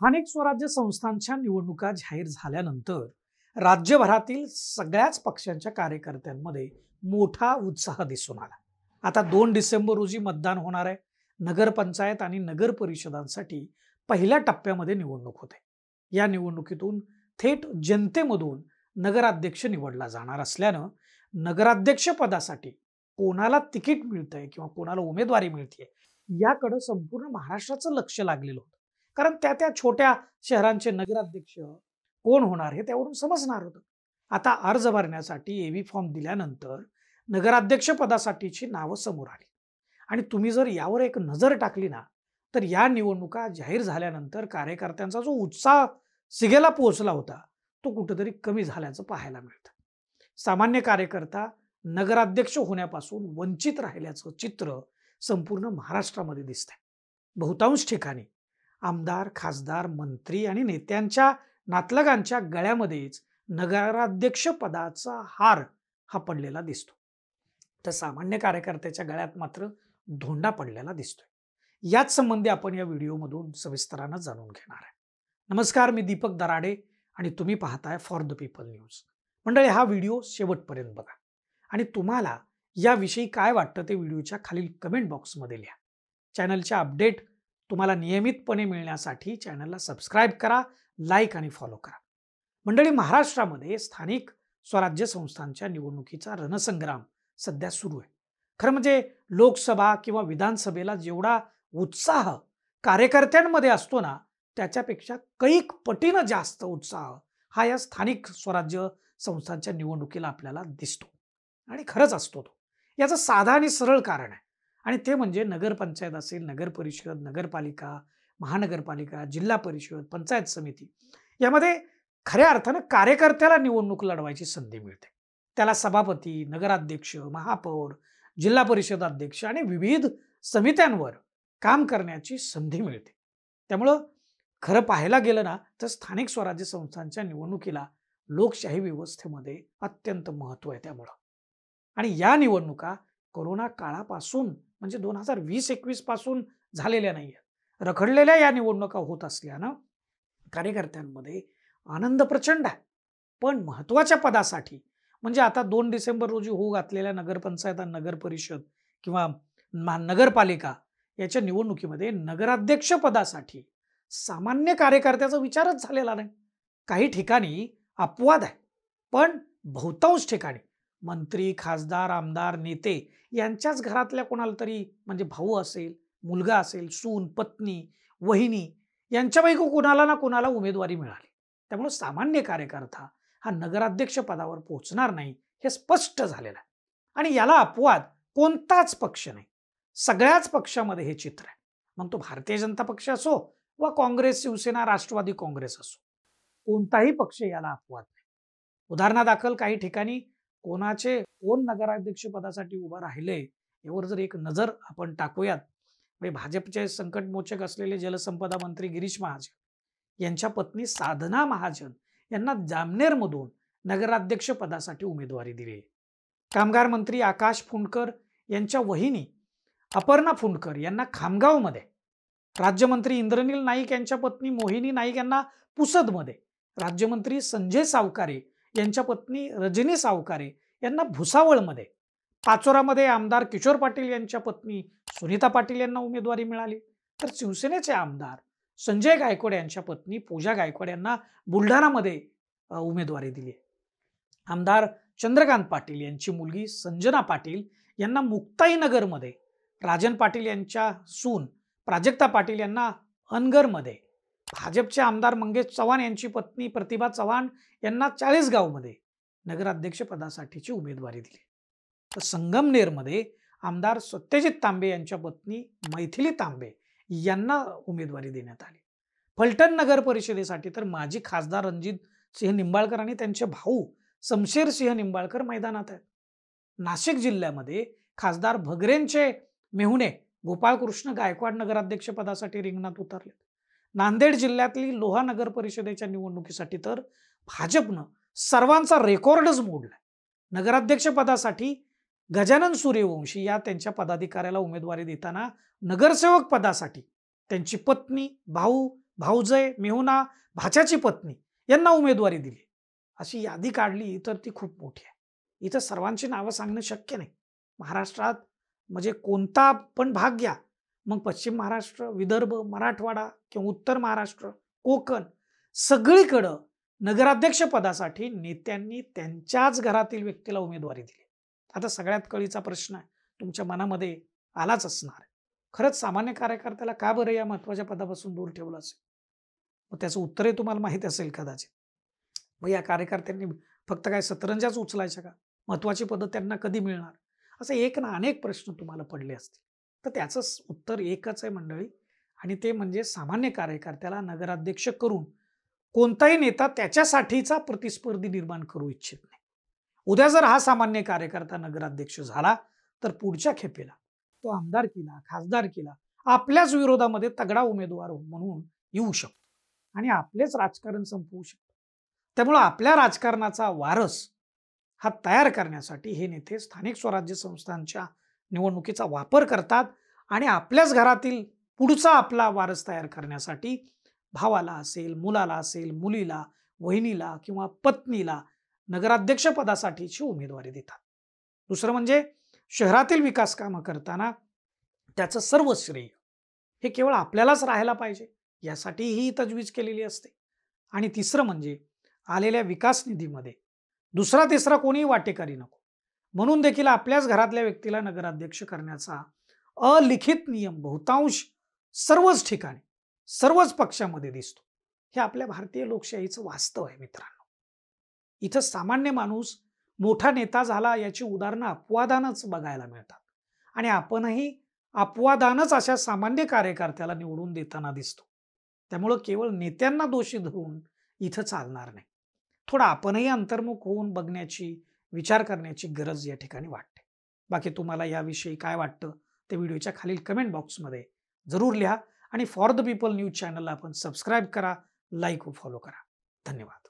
स्थानिक स्वराज्य संस्थांच्या निवडणुका जाहीर झाल्यानंतर राज्यभरातील सगळ्याच पक्षांच्या कार्यकर्त्यांमध्ये मोठा उत्साह दिसून आला। आता 2 डिसेंबर रोजी मतदान होणार आहे। नगरपंचायत आणि नगर परिषदांसाठी पहिल्या टप्प्यामध्ये निवडणूक होते। या निवडणुकीतून थेट जनतेमधून नगराध्यक्ष निवडला जाणार असल्यानं नगराध्यक्ष पदासाठी कोणाला तिकीट मिळतंय किंवा कोणाला उमेदवारी मिळते याकडे संपूर्ण महाराष्ट्राचं लक्ष लागलेलं होतं। कारण त्या छोट्या शहरांचे नगराध्यक्ष कोण होणार हे त्यावरून समजणार होतं। आता अर्ज भरण्यासाठी एव्ही फॉर्म दिल्यानंतर नगराध्यक्ष पदासाठीची नावं समोर आली आणि तुम्ही जर यावर एक नजर टाकली ना तर या निवडणुका जाहीर झाल्यानंतर कार्यकर्त्यांचा जो उत्साह शिगेला पोहोचला होता तो कुठेतरी कमी झाल्याचं पाहायला मिळतं। सामान्य कार्यकर्ता नगराध्यक्ष होण्यापासून वंचित राहिल्याचं चित्र संपूर्ण महाराष्ट्रामध्ये दिसतंय। बहुतांश ठिकाणी आमदार, खासदार, मंत्री आणि नेत्यांच्या नातलगांच्या गळ्यामध्येच नगराध्यक्ष पदाचा हार हा पडलेला दिसतो, तर सामान्य कार्यकर्त्याच्या गळ्यात मात्र धोंडा पडलेला दिसतोय। याच संबंधी आपण या व्हिडिओमधून सविस्तराने जाणून घेणार आहे। नमस्कार, मी दीपक दराडे आणि तुम्ही पाहताय फॉर द पीपल न्यूज। मंडळी, हा व्हिडिओ शेवटपर्यंत बघा आणि तुम्हाला याविषयी काय वाटतं ते व्हिडिओच्या खालील कमेंट बॉक्समध्ये लिहा। चॅनलच्या अपडेट तुम्हाला नियमितपणे मिळण्यासाठी चॅनलला सबस्क्राइब करा, लाईक आणि फॉलो करा। मंडळी, महाराष्ट्रामध्ये स्थानिक स्वराज्य संस्थांच्या निवडणुकीचा रणसंग्राम सध्या सुरू आहे। खरं म्हणजे लोकसभा किंवा विधानसभेला जेवढा उत्साह कार्यकर्त्यांमध्ये असतो ना त्याच्यापेक्षा कैक पटीनं जास्त उत्साह हा या स्थानिक स्वराज्य संस्थांच्या निवडणुकीला आपल्याला दिसतो आणि खरंच असतो तो। याचं साधा आणि सरळ कारण आहे आणि ते म्हणजे नगरपंचायत असेल, नगर परिषद, नगरपालिका, महानगरपालिका, जिल्हा परिषद, पंचायत समिती यामध्ये खऱ्या अर्थानं कार्यकर्त्याला निवडणूक लढवायची संधी मिळते। त्याला सभापती, नगराध्यक्ष, महापौर, जिल्हा परिषद अध्यक्ष आणि विविध समित्यांवर काम करण्याची संधी मिळते। त्यामुळं खरं पाहायला गेलं ना तर स्थानिक स्वराज्य संस्थांच्या निवडणुकीला लोकशाही व्यवस्थेमध्ये अत्यंत महत्त्व आहे त्यामुळं। आणि या निवडणुका कोरोना काळापासून म्हणजे 2020-21 पासून झालेल्या नाहीये, रखडलेल्या या निवडणुका होत असल्यानं कार्यकर्त्यांमध्ये आनंद प्रचंड आहे। पण महत्त्वाच्या पदासाठी म्हणजे आता 2 डिसेंबर रोजी होऊ घातलेल्या नगरपंचायत आणि नगर परिषद किंवा नगरपालिका याच्या निवडणुकीमध्ये नगराध्यक्ष पदासाठी सामान्य कार्यकर्त्याचा विचारच झालेला नाही। काही ठिकाणी अपवाद आहे, पण बहुतांश ठिकाणी मंत्री, खासदार, आमदार, नेते यांच्याच घरातल्या कोणाला तरी म्हणजे भाऊ असेल, मुलगा असेल, सून, पत्नी, वहिनी यांच्यापैकी कोणाला ना कोणाला उमेदवारी मिळाली। त्यामुळे सामान्य कार्यकर्ता हा नगराध्यक्ष पदावर पोहोचणार नाही हे स्पष्ट झालेलं आहे आणि याला अपवाद कोणताच पक्ष नाही। सगळ्याच पक्षामध्ये हे चित्र आहे, मग तो भारतीय जनता पक्ष असो वा काँग्रेस, शिवसेना, राष्ट्रवादी काँग्रेस असो, कोणताही पक्ष याला अपवाद नाही। उदाहरणादाखल काही ठिकाणी कोण नगराध्यक्ष पदासाठी उभा राहिले यावर जर एक नजर आपण टाकूयात, भाजपचे संकटमोचक असलेले जलसंपदा मंत्री गिरीश महाजन यांच्या पत्नी साधना महाजन यांना जामनेरमधून नगराध्यक्ष पदासाठी उमेदवारी दिली। कामगार मंत्री आकाश फुंडकर यांच्या वहिनी अपर्णा फुंडकर यांना खामगावमध्ये, राज्यमंत्री इंद्रनील नाईक यांच्या पत्नी मोहिनी नाईक यांना पुसदमध्ये, राज्यमंत्री संजय सावकारे यांच्या पत्नी रजनी सावकारे यांना भुसावळमध्ये, पाचोरामध्ये आमदार किशोर पाटील यांच्या पत्नी सुनीता पाटील यांना उमेदवारी मिळाली, तर शिवसेनेचे आमदार संजय गायकवाड यांच्या पत्नी पूजा गायकवाड यांना बुलढाणामध्ये उमेदवारी दिली। आमदार चंद्रकांत पाटील यांची मुलगी संजना पाटील यांना मुक्ताईनगरमध्ये, राजन पाटील यांच्या सून प्राजक्ता पाटील यांना अनगरमध्ये, भाजपचे आमदार मंगेश चव्हाण यांची पत्नी प्रतिभा चव्हाण यांना चाळीसगावमध्ये नगराध्यक्ष पदासाठीची उमेदवारी दिली। तर संगमनेरमध्ये आमदार सत्यजित तांबे यांच्या पत्नी मैथिली तांबे यांना उमेदवारी देण्यात आली। फलटण नगर परिषदेसाठी तर माजी खासदार रणजित सिंह निंबाळकर आणि त्यांचे भाऊ शमशेर सिंह निंबाळकर मैदानात आहेत। नाशिक जिल्ह्यामध्ये खासदार भगरेंचे मेहुणे गोपाळकृष्ण गायकवाड नगराध्यक्ष पदासाठी रिंगणात उतरले। नांदेड जिल्ह्यातली लोहा नगर परिषदेच्या निवडणुकीसाठी तर भाजपनं सर्वांचा रेकॉर्डच मोडलाय। नगराध्यक्ष पदासाठी गजानन सूर्यवंशी या त्यांच्या पदाधिकाऱ्याला उमेदवारी देताना नगरसेवक पदासाठी त्यांची पत्नी, भाऊ, भाऊजय, मेहुणा, भाच्याची पत्नी यांना उमेदवारी दिली, अशी यादी काढली तर ती खूप मोठी आहे. इथं सर्वांची नावं सांगणं शक्य नाही. महाराष्ट्रात म्हणजे कोणता पण भाग घ्या, मग पश्चिम महाराष्ट्र, विदर्भ, मराठवाडा किंवा उत्तर महाराष्ट्र, कोकण, सगळीकडं नगराध्यक्ष पदासाठी नेत्यांनी त्यांच्याच घरातील व्यक्तीला उमेदवारी दिली. आता सगळ्यात कळीचा प्रश्न आहे, तुमच्या मनामध्ये आलाच असणार आहे. खरंच सामान्य कार्यकर्त्याला का बरं या महत्वाच्या पदापासून दूर ठेवलं असेल? मग त्याचं उत्तरही तुम्हाला माहिती असेल कदाचित. मग या कार्यकर्त्यांनी फक्त काय सतरंजाच उचलायच्या का? महत्वाची पदं त्यांना कधी मिळणार? असे एक ना अनेक प्रश्न तुम्हाला पडले असतील. तर त्याचं उत्तर एकच आहे मंडळी, आणि ते म्हणजे सामान्य कार्यकर्त्याला नगराध्यक्ष करून कोणताही नेता त्याच्यासाठीचा प्रतिस्पर्धी निर्माण करू इच्छित नाही. उद्या जर हा सामान्य कार्यकर्ता नगराध्यक्ष झाला तर पुढच्या खेपेला तो आमदारकीला, खासदारकीला आपल्याच विरोधामध्ये तगडा उमेदवार म्हणून येऊ शकतो आणि आपलेच राजकारण संपवू शकतो. त्यामुळे आपल्या राजकारणाचा वारस हा तयार करण्यासाठी हे नेते स्थानिक स्वराज्य संस्थांच्या निवडणुकीचा वापर करतात आणि आपल्याच घरातील पुढचा आपला वारस तयार करण्यासाठी भावाला असेल, मुलाला असेल, मुलीला, वहिनीला किंवा पत्नीला नगराध्यक्ष पदासाठीची उमेदवारी देतात. दुसरं म्हणजे शहरातील विकास कामं करताना त्याचं सर्व श्रेय हे केवळ आपल्यालाच राहायला पाहिजे यासाठी ही तजवीज केलेली असते. आणि तिसरं म्हणजे आलेल्या विकास निधीमध्ये दुसरा तिसरा कोणीही वाटेकारी नको म्हणून देखील आपल्याच घरातल्या व्यक्तीला नगराध्यक्ष करण्याचा अलिखित नियम बहुतांश सर्वच ठिकाणी सर्वच पक्षामध्ये दिसतो. हे आपल्या भारतीय लोकशाहीचं वास्तव आहे मित्रांनो. इथं सामान्य माणूस मोठा नेता झाला याची उदाहरणं अपवादानच बघायला मिळतात आणि आपणही अपवादानच अशा सामान्य कार्यकर्त्याला निवडून देताना दिसतो. त्यामुळं केवळ नेत्यांना दोषी धरून इथं चालणार नाही. थोडा आपणही अंतर्मुख होऊन बघण्याची, विचार करण्याची गरज या ठिकाणी वाटते. बाकी तुम्हाला याविषयी काय वाटतं ते व्हिडिओच्या खालील कमेंट बॉक्समध्ये जरूर लिहा आणि फॉर द पीपल न्यूज चॅनलला आपण सबस्क्राईब करा, लाईक व फॉलो करा. धन्यवाद.